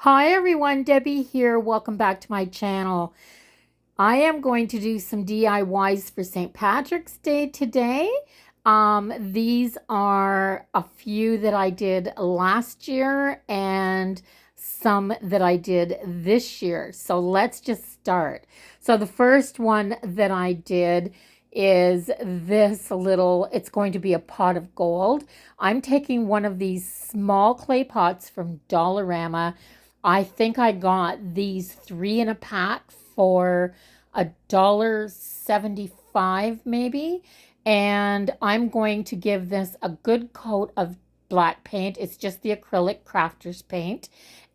Hi everyone, Debbie here. Welcome back to my channel. I am going to do some DIYs for St. Patrick's Day today. These are a few that I did last year and some that I did this year. So let's just start. So the first one that I did is this little, it's going to be a pot of gold. I'm taking one of these small clay pots from Dollarama. I think I got these three in a pack for $1.75 maybe. And I'm going to give this a good coat of black paint. It's just the acrylic crafter's paint.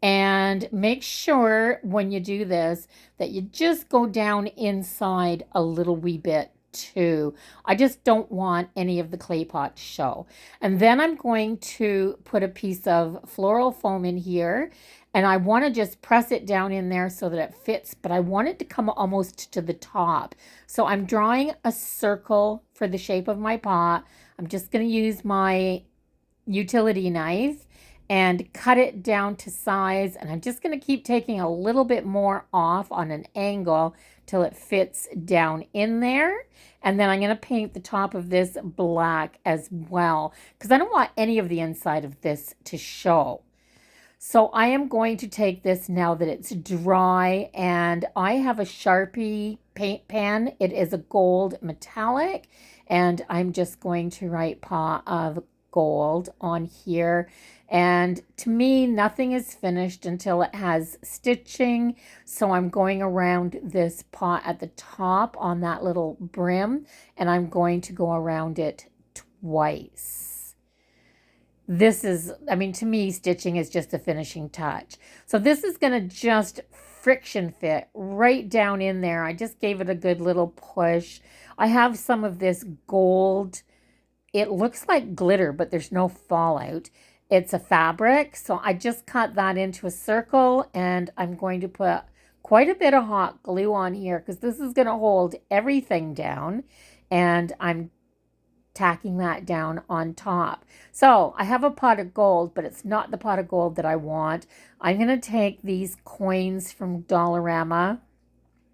And make sure when you do this that you just go down inside a little wee bit too. I just don't want any of the clay pot to show. And then I'm going to put a piece of floral foam in here, and I want to just press it down in there so that it fits, but I want it to come almost to the top. So I'm drawing a circle for the shape of my pot. I'm just going to use my utility knife and cut it down to size, and I'm just going to keep taking a little bit more off on an angle till it fits down in there. And then I'm going to paint the top of this black as well, because I don't want any of the inside of this to show. So I am going to take this now that it's dry, and I have a Sharpie paint pen. It is a gold metallic, and I'm just going to write pot of gold on here. And to me, nothing is finished until it has stitching. So I'm going around this pot at the top on that little brim, and I'm going to go around it twice. This is, I mean, to me, stitching is just a finishing touch. So this is going to just friction fit right down in there. I just gave it a good little push. I have some of this gold. It looks like glitter, but there's no fallout. It's a fabric. So I just cut that into a circle, and I'm going to put quite a bit of hot glue on here because this is going to hold everything down. And I'm tacking that down on top. So I have a pot of gold, but it's not the pot of gold that I want. I'm going to take these coins from Dollarama.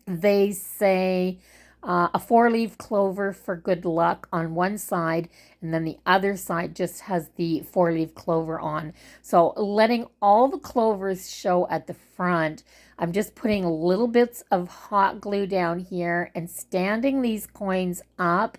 They say a 4-leaf clover for good luck on one side, and then the other side just has the 4-leaf clover on. So letting all the clovers show at the front, I'm just putting little bits of hot glue down here and standing these coins up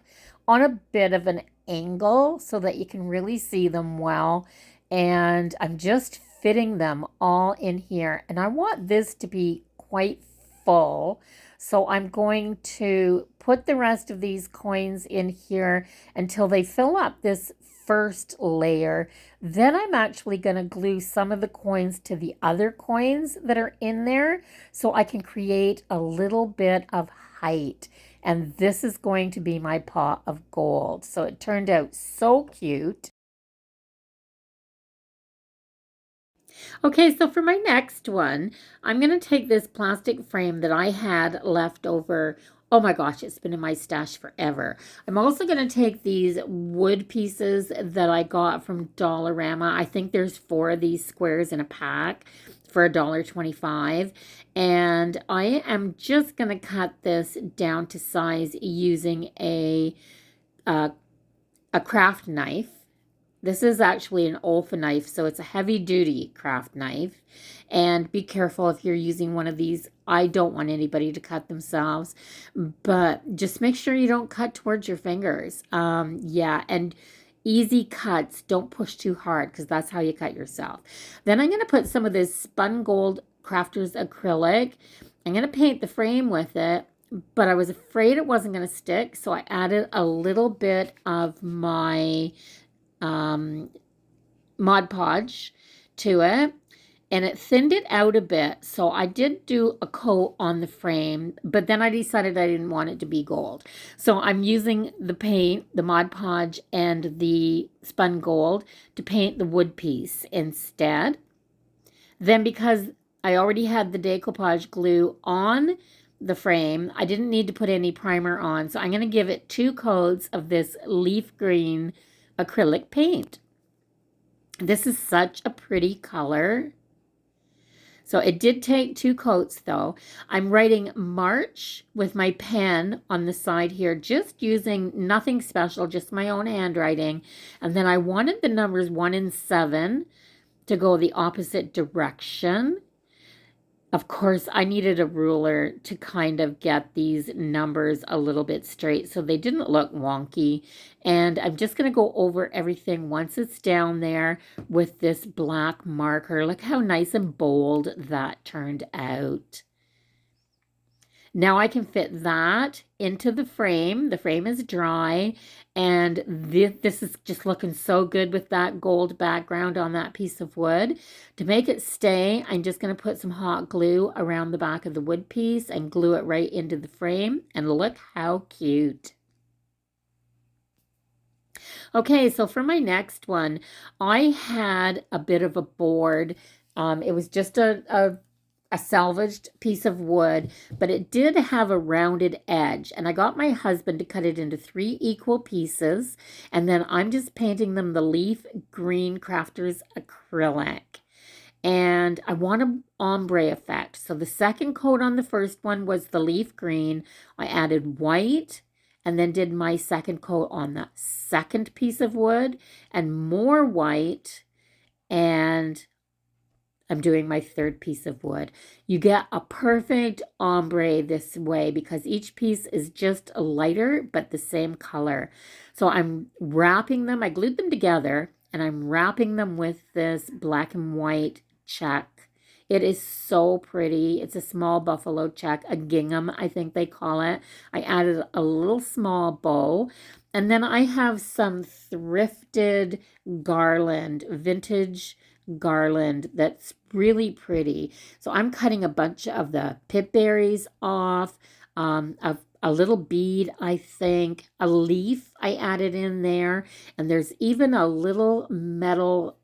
on a bit of an angle so that you can really see them well. And I'm just fitting them all in here. And I want this to be quite full. So I'm going to put the rest of these coins in here until they fill up this first layer. Then I'm actually going to glue some of the coins to the other coins that are in there so I can create a little bit of height. And this is going to be my pot of gold. So it turned out so cute. Okay, so for my next one, I'm going to take this plastic frame that I had left over. Oh my gosh, it's been in my stash forever. I'm also going to take these wood pieces that I got from Dollarama. I think there's 4 of these squares in a pack for $1.25. And I am just going to cut this down to size using uh, a craft knife. This is actually an Olfa knife, so it's a heavy-duty craft knife. And be careful if you're using one of these. I don't want anybody to cut themselves, but just make sure you don't cut towards your fingers. Yeah, and easy cuts. Don't push too hard because that's how you cut yourself. Then I'm going to put some of this spun gold Crafters acrylic. I'm going to paint the frame with it, but I was afraid it wasn't going to stick, so I added a little bit of my Mod Podge to it, and it thinned it out a bit. So I did do a coat on the frame, but then I decided I didn't want it to be gold. So I'm using the paint, the Mod Podge, and the spun gold to paint the wood piece instead. Then because I already had the decoupage glue on the frame, I didn't need to put any primer on. So I'm going to give it 2 coats of this leaf green acrylic paint. This is such a pretty color. So it did take 2 coats though. I'm writing March with my pen on the side here, just using nothing special, just my own handwriting. And then I wanted the numbers 1 and 7 to go the opposite direction. Of course, I needed a ruler to kind of get these numbers a little bit straight so they didn't look wonky. And I'm just going to go over everything once it's down there with this black marker. Look how nice and bold that turned out. Now I can fit that into the frame. The frame is dry, and this is just looking so good with that gold background on that piece of wood. To make it stay, I'm just going to put some hot glue around the back of the wood piece and glue it right into the frame. And look how cute. Okay, so for my next one, I had a bit of a board. It was just a salvaged piece of wood, but it did have a rounded edge. And I got my husband to cut it into 3 equal pieces. And then I'm just painting them the leaf green Crafters acrylic. And I want an ombre effect. So the second coat on the first one was the leaf green. I added white and then did my second coat on the second piece of wood and more white, and I'm doing my third piece of wood. You get a perfect ombre this way because each piece is just a lighter but the same color. So I'm wrapping them, I glued them together, and I'm wrapping them with this black and white check. It is so pretty. It's a small buffalo check, a gingham, I think they call it. I added a little small bow. And then I have some thrifted garland, vintage garland that's really pretty. So I'm cutting a bunch of the pip berries off, a little bead, I think, a leaf I added in there, and there's even a little metal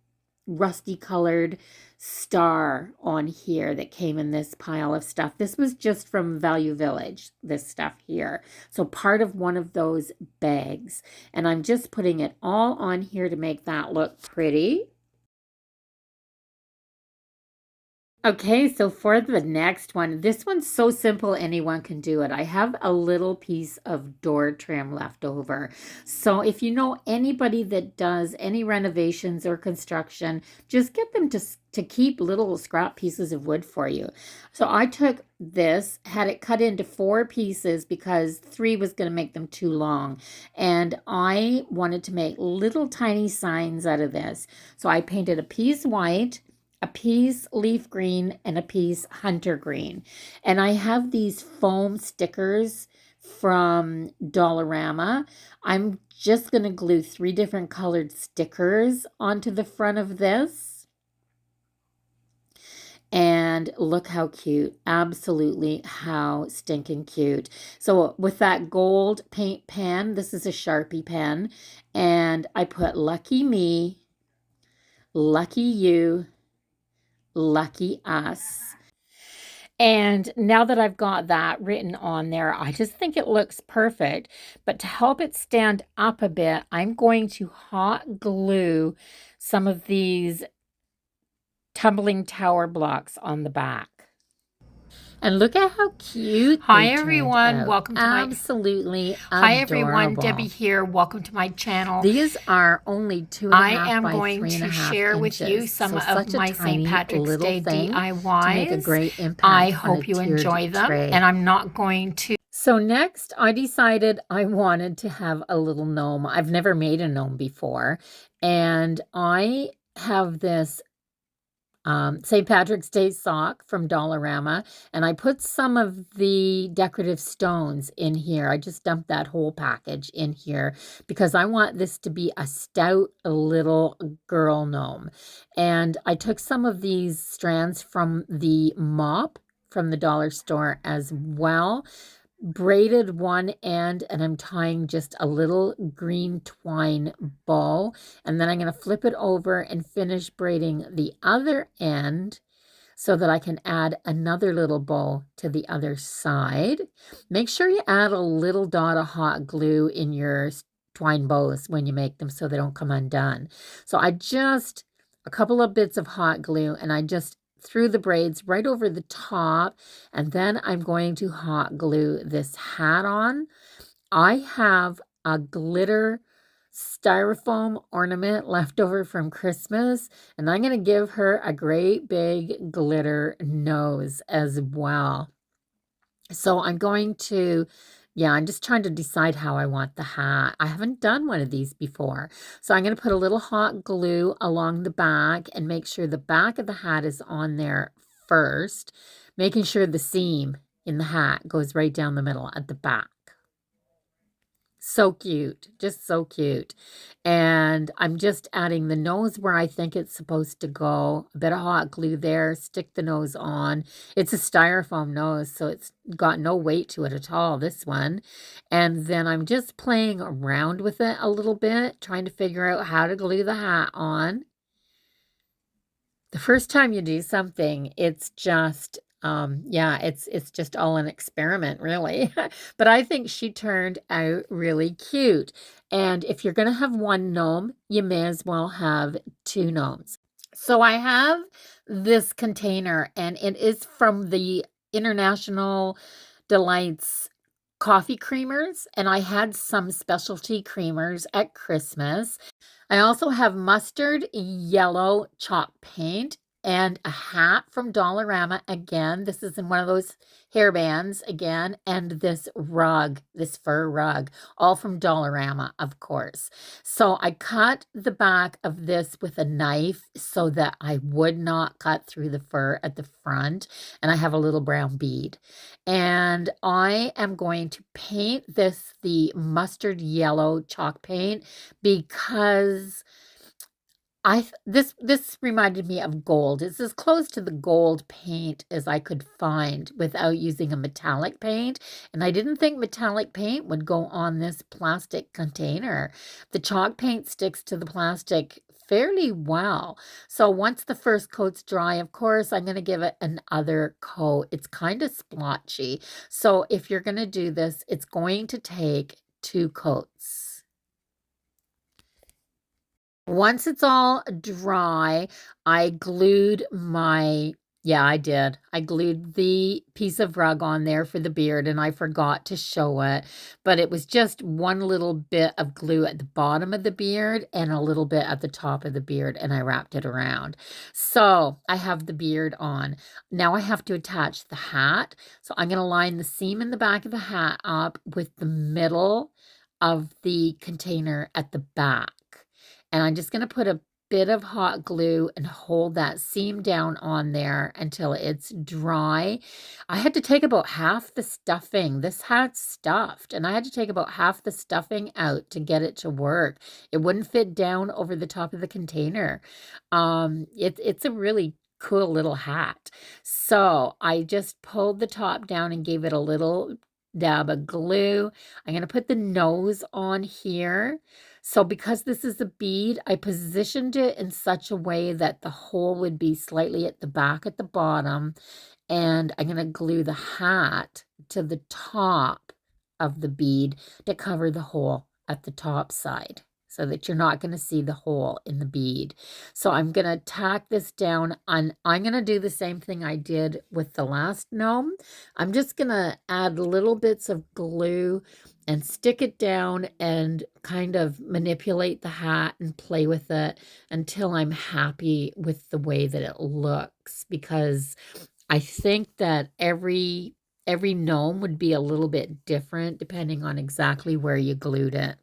rusty colored star on here that came in this pile of stuff. This was just from Value Village, this stuff here. So part of one of those bags. And I'm just putting it all on here to make that look pretty. Okay, so for the next one, this one's so simple anyone can do it. I have a little piece of door trim left over. So if you know anybody that does any renovations or construction, just get them to keep little scrap pieces of wood for you. So I took this, had it cut into 4 pieces because 3 was going to make them too long. And I wanted to make little tiny signs out of this. So I painted a piece white, a piece leaf green, and a piece hunter green. And I have these foam stickers from Dollarama. I'm just going to glue 3 different colored stickers onto the front of this. And look how cute. Absolutely how stinking cute. So with that gold paint pen, this is a Sharpie pen, and I put lucky me, lucky you, lucky us. And now that I've got that written on there, I just think it looks perfect. But to help it stand up a bit, I'm going to hot glue some of these tumbling tower blocks on the back. And look at how cute. Hi everyone, welcome to my absolutely adorable. Hi everyone, Debbie here. Welcome to my channel. These are only 2.5 I am by going 3.5 to share with you inches. some So of my St. Patrick's Day DIYs. To make a great impact I hope you enjoy them, tray. and I'm not going to. So next, I decided I wanted to have a little gnome. I've never made a gnome before, and I have this St. Patrick's Day sock from Dollarama, and I put some of the decorative stones in here. I just dumped that whole package in here because I want this to be a stout little girl gnome. And I took some of these strands from the mop from the dollar store as well, braided one end, and I'm tying just a little green twine bow, and then I'm going to flip it over and finish braiding the other end so that I can add another little bow to the other side. Make sure you add a little dot of hot glue in your twine bows when you make them so they don't come undone. So I just a couple of bits of hot glue, and I just through the braids right over the top, and then I'm going to hot glue this hat on. I have a glitter styrofoam ornament left over from Christmas, and I'm going to give her a great big glitter nose as well. So I'm going to, yeah, I'm just trying to decide how I want the hat. I haven't done one of these before. So I'm going to put a little hot glue along the back and make sure the back of the hat is on there first, making sure the seam in the hat goes right down the middle at the back. So cute, just so cute. And I'm just adding the nose where I think it's supposed to go. A bit of hot glue there, stick the nose on. It's a styrofoam nose, so it's got no weight to it at all, this one. And then I'm just playing around with it a little bit, trying to figure out how to glue the hat on. The first time you do something, it's just yeah, it's just all an experiment, really. But I think she turned out really cute. And if you're going to have one gnome, you may as well have two gnomes. So I have this container, and it is from the International Delights coffee creamers, and I had some specialty creamers at Christmas. I also have mustard yellow chalk paint and a hat from Dollarama again. This is in one of those hairbands again, and this rug, this fur rug, all from Dollarama, of course. So I cut the back of this with a knife so that I would not cut through the fur at the front, and I have a little brown bead. And I am going to paint this the mustard yellow chalk paint because this reminded me of gold. It's as close to the gold paint as I could find without using a metallic paint, and I didn't think metallic paint would go on this plastic container. The chalk paint sticks to the plastic fairly well. So once the first coat's dry, of course, I'm going to give it another coat. It's kind of splotchy. So if you're going to do this, it's going to take 2 coats. Once it's all dry, I glued my, yeah, I did. I glued the piece of rug on there for the beard, and I forgot to show it, but it was just one little bit of glue at the bottom of the beard and a little bit at the top of the beard, and I wrapped it around. So I have the beard on. Now I have to attach the hat. So I'm going to line the seam in the back of the hat up with the middle of the container at the back. And I'm just going to put a bit of hot glue and hold that seam down on there until it's dry. I had to take about half the stuffing. This hat's stuffed, and I had to take about half the stuffing out to get it to work. It wouldn't fit down over the top of the container. It's a really cool little hat. So I just pulled the top down and gave it a little dab of glue. I'm going to put the nose on here. So because this is a bead, I positioned it in such a way that the hole would be slightly at the back at the bottom. And I'm going to glue the hat to the top of the bead to cover the hole at the top side, so that you're not going to see the hole in the bead. So I'm going to tack this down, and I'm going to do the same thing I did with the last gnome. I'm just going to add little bits of glue and stick it down and kind of manipulate the hat and play with it until I'm happy with the way that it looks, because I think that every gnome would be a little bit different depending on exactly where you glued it.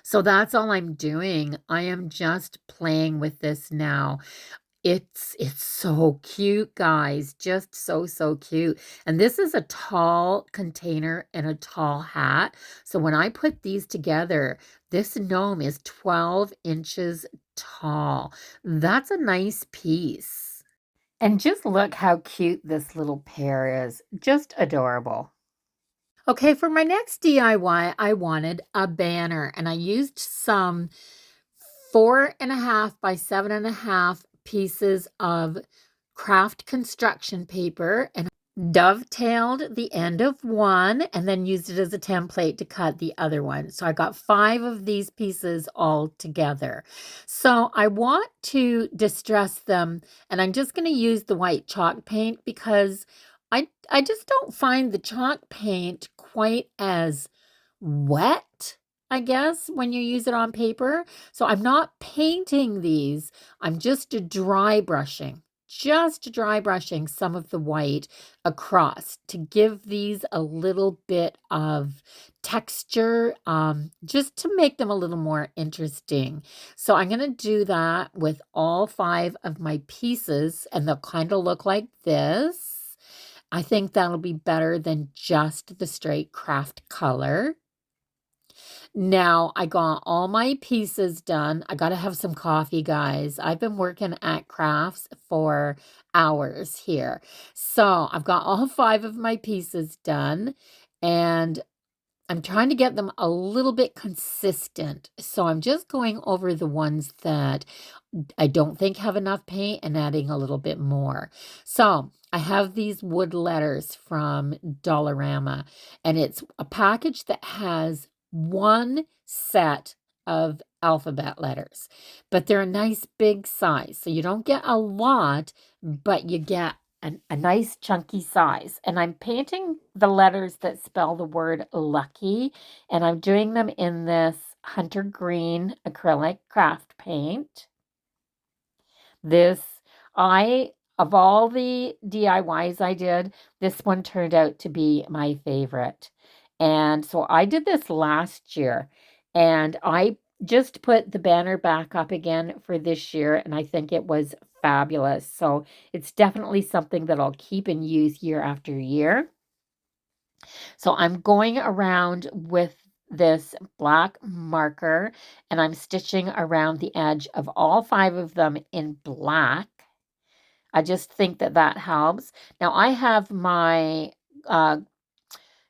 So that's all I'm doing. I am just playing with this now. It's so cute, guys. Just so cute. And this is a tall container and a tall hat. So when I put these together, this gnome is 12 inches tall. That's a nice piece. And just look how cute this little pair is. Just adorable. Okay, for my next DIY, I wanted a banner, and I used some 4.5 by 7.5 pieces of craft construction paper. And dovetailed the end of one and then used it as a template to cut the other one. So I got 5 of these pieces all together. So I want to distress them, and I'm just going to use the white chalk paint because I just don't find the chalk paint quite as wet, I guess, when you use it on paper. So I'm not painting these. I'm just dry brushing some of the white across to give these a little bit of texture, just to make them a little more interesting. So I'm going to do that with all 5 of my pieces, and they'll kind of look like this. I think that'll be better than just the straight craft color. Now I got all my pieces done. I got to have some coffee, guys. I've been working at crafts for hours here. So I've got all 5 of my pieces done, and I'm trying to get them a little bit consistent. So I'm just going over the ones that I don't think have enough paint and adding a little bit more. So I have these wood letters from Dollarama, and it's a package that has 1 set of alphabet letters, but they're a nice big size. So you don't get a lot, but you get a nice chunky size. And I'm painting the letters that spell the word lucky, and I'm doing them in this hunter green acrylic craft paint. Of all the DIYs I did, this one turned out to be my favorite. And so I did this last year, and I just put the banner back up again for this year, and I think it was fabulous. So it's definitely something that I'll keep and use year after year. So I'm going around with this black marker, and I'm stitching around the edge of all 5 of them in black. I just think that helps. Now I have my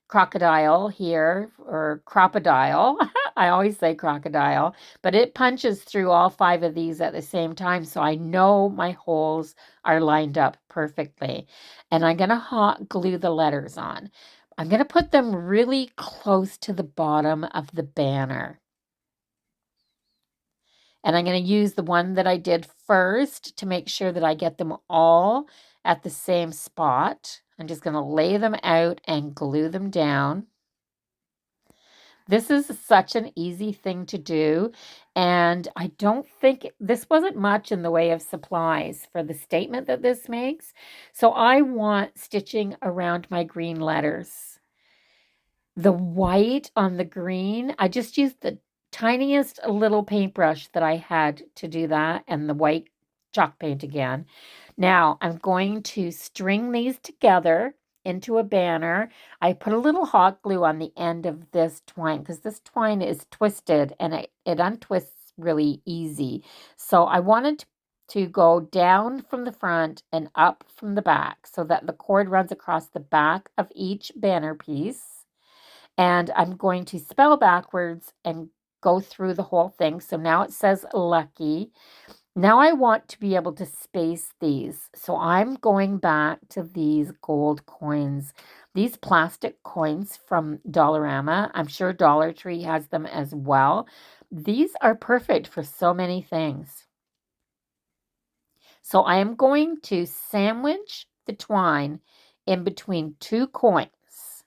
crocodile here, or crocodile. I always say crocodile, but it punches through all 5 of these at the same time, so I know my holes are lined up perfectly. And I'm going to hot glue the letters on. I'm going to put them really close to the bottom of the banner. And I'm going to use the one that I did first to make sure that I get them all at the same spot. I'm just going to lay them out and glue them down. This is such an easy thing to do, and I don't think this wasn't much in the way of supplies for the statement that this makes. So I want stitching around my green letters. The white on the green, I just used the tiniest little paintbrush that I had to do that, and the white chalk paint again. Now I'm going to string these together into a banner. I put a little hot glue on the end of this twine because this twine is twisted and it untwists really easy. So I wanted to go down from the front and up from the back so that the cord runs across the back of each banner piece. And I'm going to spell backwards and go through the whole thing. So now it says lucky. Now I want to be able to space these. So I'm going back to these gold coins, these plastic coins from Dollarama. I'm sure Dollar Tree has them as well. These are perfect for so many things. So I am going to sandwich the twine in between 2 coins,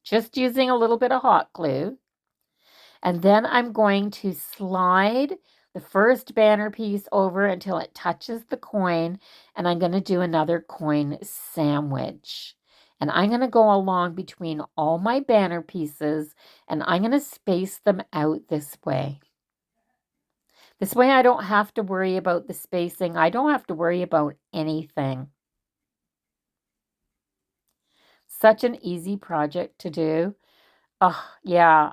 just using a little bit of hot glue. And then I'm going to slide the first banner piece over until it touches the coin, and I'm going to do another coin sandwich. And I'm going to go along between all my banner pieces, and I'm going to space them out this way. This way I don't have to worry about the spacing. I don't have to worry about anything. Such an easy project to do. Oh, yeah,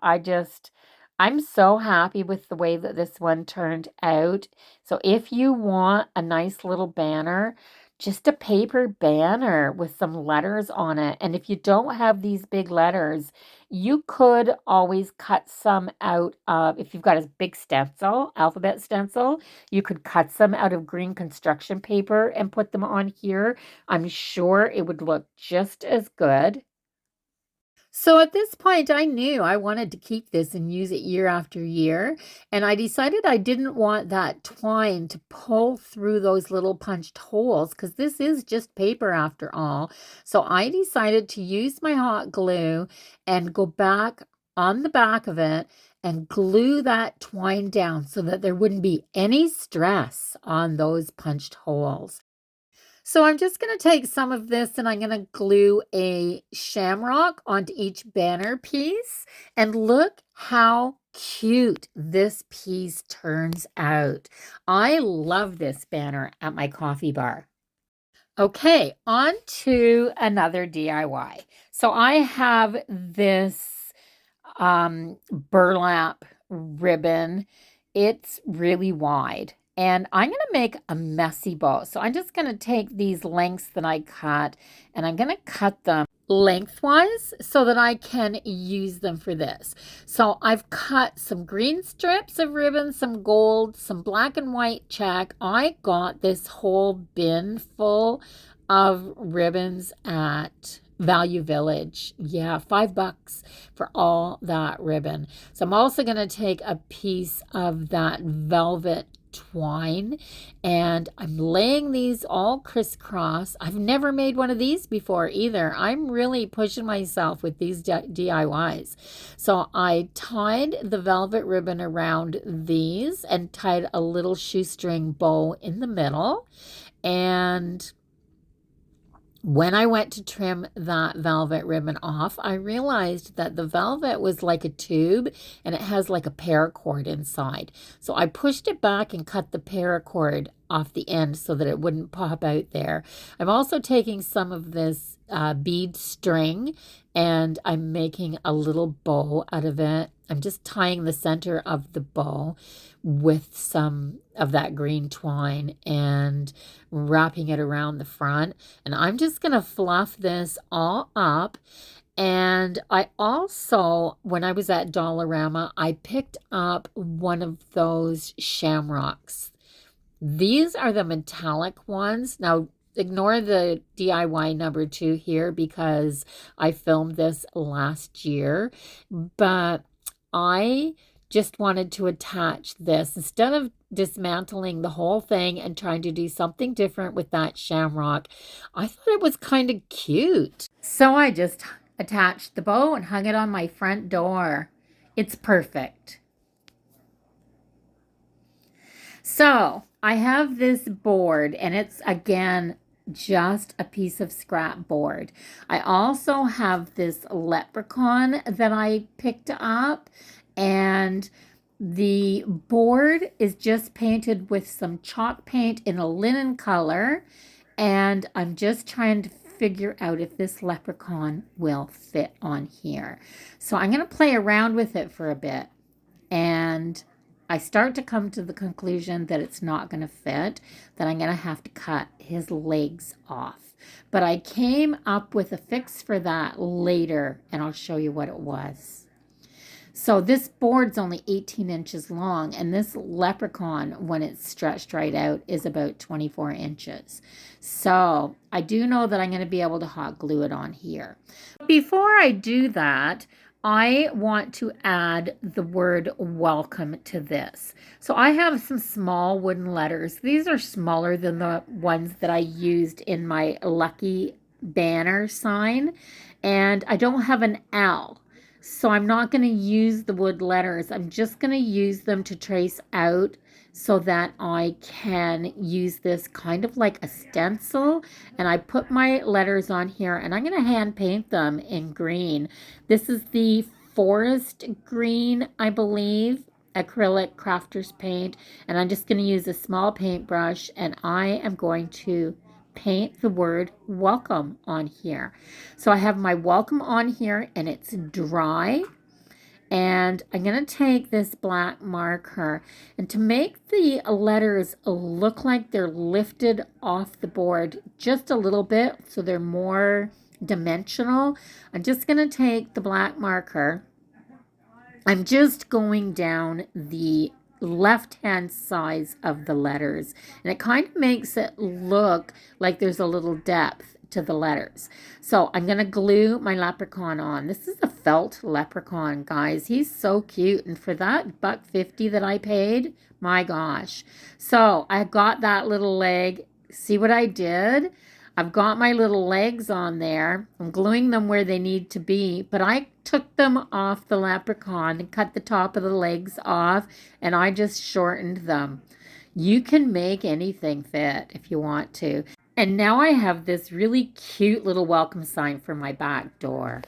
I'm so happy with the way that this one turned out. So if you want a nice little banner, just a paper banner with some letters on it. And if you don't have these big letters, you could always cut some out of, if you've got a big stencil, alphabet stencil, you could cut some out of green construction paper and put them on here. I'm sure it would look just as good. So at this point, I knew I wanted to keep this and use it year after year. And I decided I didn't want that twine to pull through those little punched holes because this is just paper after all. So I decided to use my hot glue and go back on the back of it and glue that twine down so that there wouldn't be any stress on those punched holes. So I'm just going to take some of this and I'm going to glue a shamrock onto each banner piece. And look how cute this piece turns out. I love this banner at my coffee bar. Okay, on to another DIY. So I have this burlap ribbon. It's really wide. And I'm going to make a messy bow. So I'm just going to take these lengths that I cut and I'm going to cut them lengthwise so that I can use them for this. So I've cut some green strips of ribbon, some gold, some black and white check. I got this whole bin full of ribbons at Value Village. Yeah, $5 for all that ribbon. So I'm also going to take a piece of that velvet twine and I'm laying these all crisscross. I've never made one of these before either. I'm really pushing myself with these DIYs. So I tied the velvet ribbon around these and tied a little shoestring bow in the middle. And when I went to trim that velvet ribbon off, I realized that the velvet was like a tube and it has like a paracord inside. So I pushed it back and cut the paracord off the end so that it wouldn't pop out there. I'm also taking some of this bead string and I'm making a little bow out of it. I'm just tying the center of the bow with some of that green twine and wrapping it around the front. And I'm just going to fluff this all up. And I also, when I was at Dollarama, I picked up one of those shamrocks. These are the metallic ones. Now, ignore the DIY number 2 here because I filmed this last year, but I just wanted to attach this instead of dismantling the whole thing and trying to do something different with that shamrock. I thought it was kind of cute. So I just attached the bow and hung it on my front door. It's perfect. So I have this board and it's again just a piece of scrap board. I also have this leprechaun that I picked up and the board is just painted with some chalk paint in a linen color and I'm just trying to figure out if this leprechaun will fit on here. So I'm going to play around with it for a bit and I start to come to the conclusion that it's not going to fit, that I'm going to have to cut his legs off. But I came up with a fix for that later, and I'll show you what it was. So this board's only 18 inches long, and this leprechaun, when it's stretched right out, is about 24 inches. So I do know that I'm going to be able to hot glue it on here. Before I do that, I want to add the word welcome to this. So I have some small wooden letters. These are smaller than the ones that I used in my lucky banner sign. And I don't have an L. So I'm not going to use the wood letters. I'm just going to use them to trace out so that I can use this kind of like a stencil. And I put my letters on here and I'm going to hand paint them in green. This is the forest green, I believe, acrylic crafter's paint. And I'm just going to use a small paintbrush and I am going to paint the word welcome on here. So I have my welcome on here and it's dry. And I'm going to take this black marker, and to make the letters look like they're lifted off the board just a little bit so they're more dimensional, I'm just going to take the black marker. I'm just going down the left-hand size of the letters, and it kind of makes it look like there's a little depth to the letters. So I'm going to glue my leprechaun on. This is a felt leprechaun, guys. He's so cute, and for that $1.50 that I paid, my gosh. So I got that little leg. See what I did? I've got my little legs on there. I'm gluing them where they need to be, but I took them off the leprechaun and cut the top of the legs off, and I just shortened them. You can make anything fit if you want to. And now I have this really cute little welcome sign for my back door.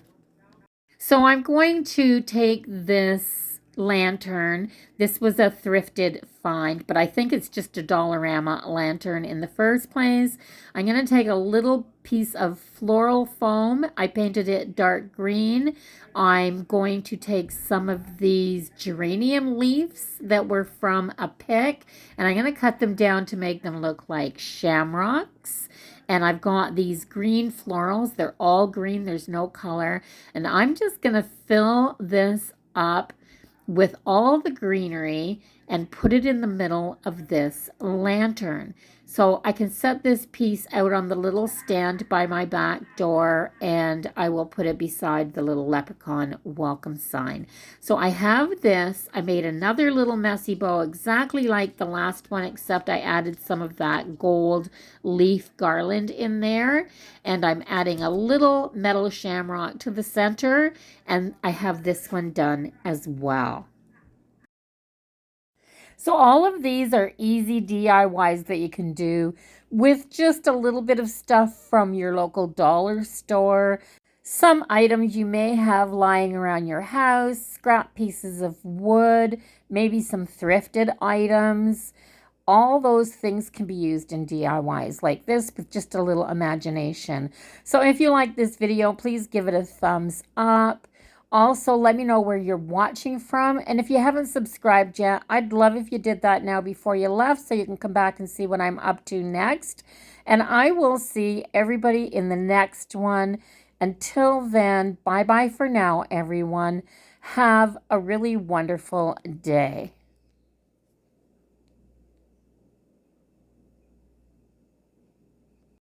So I'm going to take this lantern. This was a thrifted find, but I think it's just a Dollarama lantern in the first place. I'm going to take a little piece of floral foam. I painted it dark green. I'm going to take some of these geranium leaves that were from a pick, and I'm going to cut them down to make them look like shamrocks. And I've got these green florals. They're all green. There's no color. And I'm just going to fill this up with all the greenery and put it in the middle of this lantern. So I can set this piece out on the little stand by my back door, and I will put it beside the little leprechaun welcome sign. So I have this. I made another little messy bow exactly like the last one, except I added some of that gold leaf garland in there, and I'm adding a little metal shamrock to the center, and I have this one done as well. So all of these are easy DIYs that you can do with just a little bit of stuff from your local dollar store. Some items you may have lying around your house, scrap pieces of wood, maybe some thrifted items. All those things can be used in DIYs like this with just a little imagination. So if you like this video, please give it a thumbs up. Also, let me know where you're watching from. And if you haven't subscribed yet, I'd love if you did that now before you left so you can come back and see what I'm up to next. And I will see everybody in the next one. Until then, bye-bye for now, everyone. Have a really wonderful day.